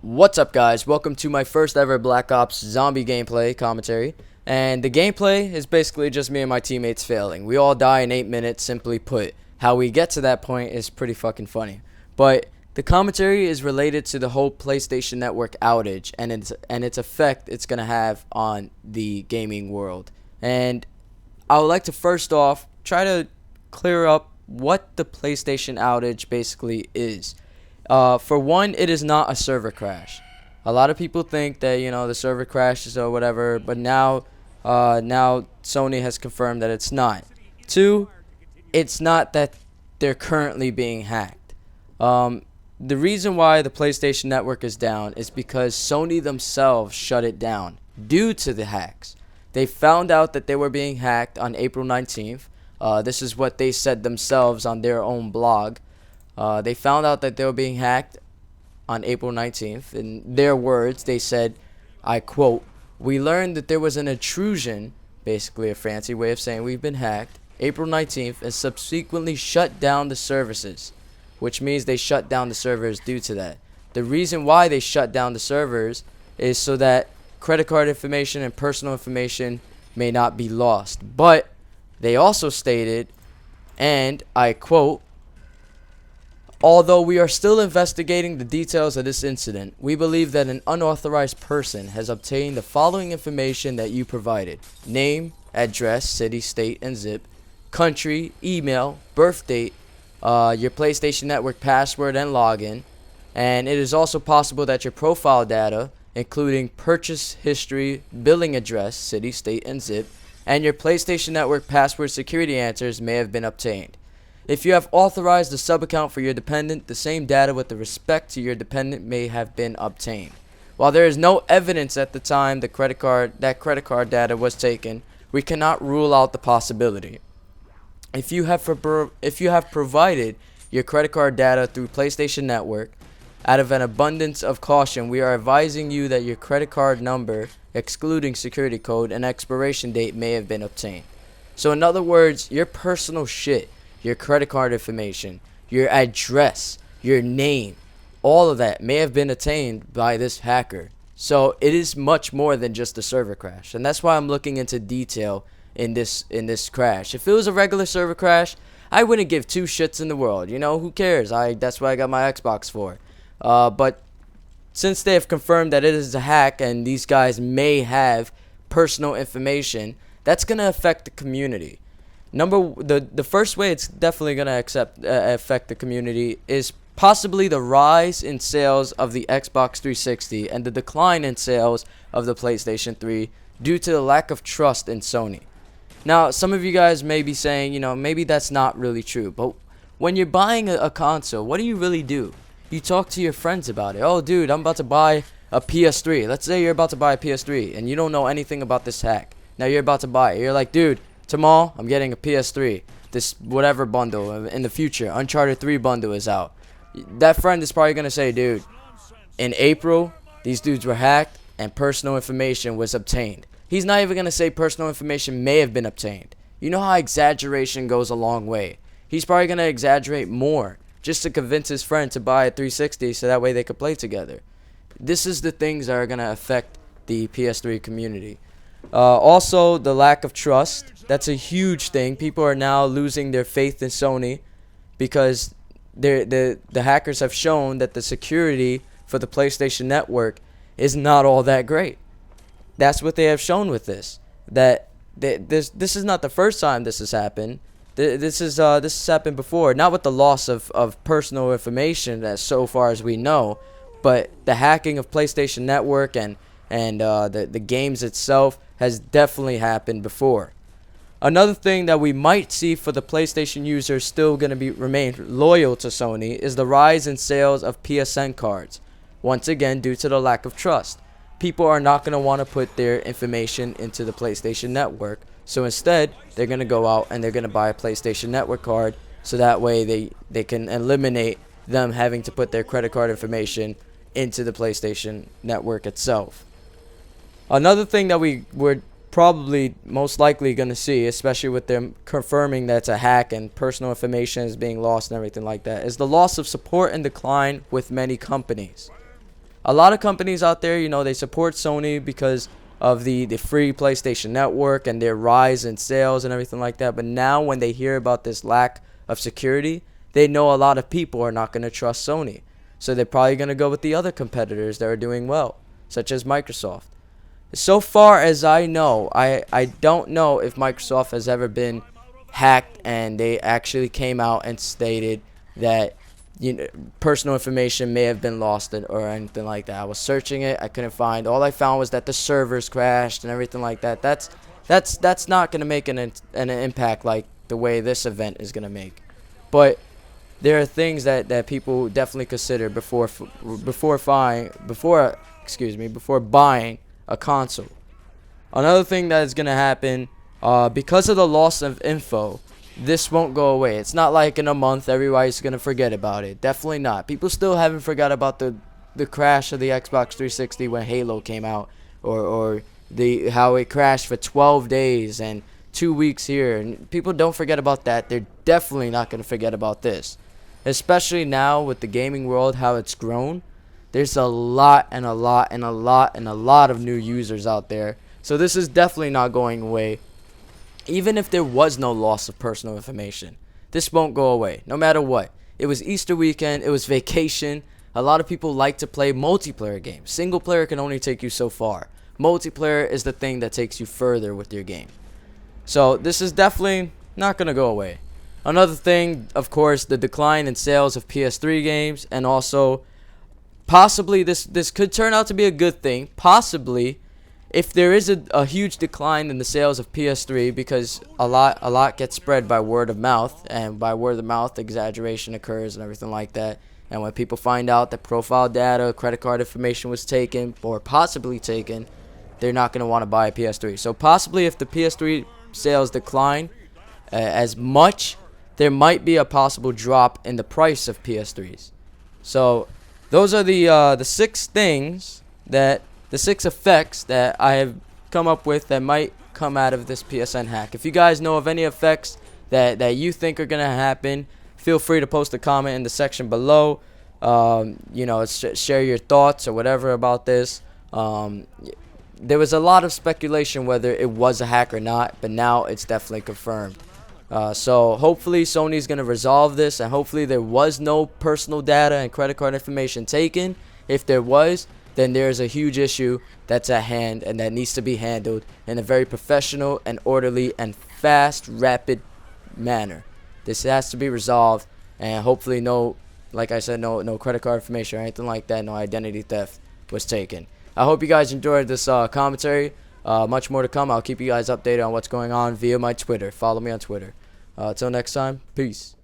What's up, guys? Welcome to my first ever Black Ops zombie gameplay commentary. And the gameplay is basically just me and my teammates failing. We all die in 8 minutes, simply put. How we get to that point is pretty fucking funny. But the commentary is related to the whole PlayStation Network outage and its effect it's going to have on the gaming world. And I would like to first off try to clear up what the PlayStation outage basically is. For one, it is not a server crash. A lot of people think that the server crashes or whatever, but now Sony has confirmed that it's not. Two, it's not that they're currently being hacked. The reason why the PlayStation Network is down is because Sony themselves shut it down due to the hacks. They found out that they were being hacked on April 19th. This is what they said themselves on their own blog. They found out that they were being hacked on April 19th. In their words, they said, I quote, "We learned that there was an intrusion," basically a fancy way of saying we've been hacked, April 19th, and subsequently shut down the services, which means they shut down the servers due to that. The reason why they shut down the servers is so that credit card information and personal information may not be lost. But they also stated, and I quote, "Although we are still investigating the details of this incident, we believe that an unauthorized person has obtained the following information that you provided: name, address, city, state, and zip, country, email, birth date, your PlayStation Network password and login, and it is also possible that your profile data, including purchase history, billing address, city, state, and zip, and your PlayStation Network password security answers may have been obtained. If you have authorized a sub-account for your dependent, the same data with respect to your dependent may have been obtained. While there is no evidence at the time that credit card data was taken, we cannot rule out the possibility. If you have provided your credit card data through PlayStation Network, out of an abundance of caution, we are advising you that your credit card number, excluding security code and expiration date, may have been obtained." So in other words, your personal shit, your credit card information, your address, your name, all of that may have been attained by this hacker. So it is much more than just a server crash, and that's why I'm looking into detail in this crash. If it was a regular server crash, I wouldn't give two shits in the world. Who cares? That's what I got my Xbox for. But since they have confirmed that it is a hack and these guys may have personal information, that's gonna affect the community. The first way it's definitely gonna affect the community is possibly the rise in sales of the Xbox 360 and the decline in sales of the PlayStation 3 due to the lack of trust in Sony. Now, some of you guys may be saying, maybe that's not really true, but when you're buying a console, what do you really do? You talk to your friends about it. "Oh, dude, I'm about to buy a PS3. Let's say you're about to buy a PS3 and you don't know anything about this hack. Now you're about to buy it. You're like, "Dude, tomorrow I'm getting a PS3. This whatever bundle in the future, Uncharted 3 bundle is out." That friend is probably going to say, "Dude, in April, these dudes were hacked and personal information was obtained." He's not even going to say personal information may have been obtained. You know how exaggeration goes a long way. He's probably going to exaggerate more just to convince his friend to buy a 360 so that way they could play together. This is the things that are going to affect the PS3 community. Also, the lack of trust. That's a huge thing. People are now losing their faith in Sony because the hackers have shown that the security for the PlayStation Network is not all that great. That's what they have shown with this. This is not the first time this has happened. This has happened before, not with the loss of personal information as so far as we know, but the hacking of PlayStation Network and the games itself has definitely happened before. Another thing that we might see for the PlayStation users still going to remain loyal to Sony is the rise in sales of PSN cards. Once again, due to the lack of trust. People are not going to want to put their information into the PlayStation Network. So instead, they're going to go out and they're going to buy a PlayStation Network card so that way they can eliminate them having to put their credit card information into the PlayStation Network itself. Another thing that we're probably most likely going to see, especially with them confirming that it's a hack and personal information is being lost and everything like that, is the loss of support and decline with many companies. a lot of companies out there, they support Sony because of the free PlayStation Network and their rise in sales and everything like that. But now when they hear about this lack of security, they know a lot of people are not going to trust Sony. So they're probably going to go with the other competitors that are doing well, such as Microsoft. So far as I know, I don't know if Microsoft has ever been hacked and they actually came out and stated that personal information may have been lost or anything like that. I was searching it, I couldn't find. All I found was that the servers crashed and everything like that. That's not going to make an impact like the way this event is going to make. But there are things that people definitely consider before buying a console. Another thing that is going to happen, because of the loss of info, this won't go away. It's not like in a month everybody's going to forget about it. Definitely not. People still haven't forgot about the crash of the Xbox 360 when Halo came out, or how it crashed for 12 days and 2 weeks here. And people don't forget about that. They're definitely not going to forget about this. Especially now with the gaming world, how it's grown. There's a lot of new users out there. So this is definitely not going away. Even if there was no loss of personal information, this won't go away, no matter what. It was Easter weekend, it was vacation. A lot of people like to play multiplayer games. Single player can only take you so far. Multiplayer is the thing that takes you further with your game. So this is definitely not going to go away. Another thing, of course, the decline in sales of PS3 games, and also possibly this could turn out to be a good thing. Possibly, if there is a huge decline in the sales of PS3, because a lot gets spread by word of mouth, and by word of mouth exaggeration occurs and everything like that. And when people find out that profile data, credit card information was taken or possibly taken, they're not going to want to buy a PS3. So possibly if the PS3 sales decline as much, there might be a possible drop in the price of PS3s. So those are the 6 things the 6 effects that I have come up with that might come out of this PSN hack. If you guys know of any effects that you think are going to happen, feel free to post a comment in the section below. Share your thoughts or whatever about this. There was a lot of speculation whether it was a hack or not, but now it's definitely confirmed. So hopefully Sony's going to resolve this, and hopefully there was no personal data and credit card information taken. If there was, then there's a huge issue that's at hand and that needs to be handled in a very professional and orderly and fast, rapid manner. This has to be resolved, and hopefully no credit card information or anything like that, no identity theft was taken. I hope you guys enjoyed this commentary. Much more to come. I'll keep you guys updated on what's going on via my Twitter. Follow me on Twitter. Till next time, peace.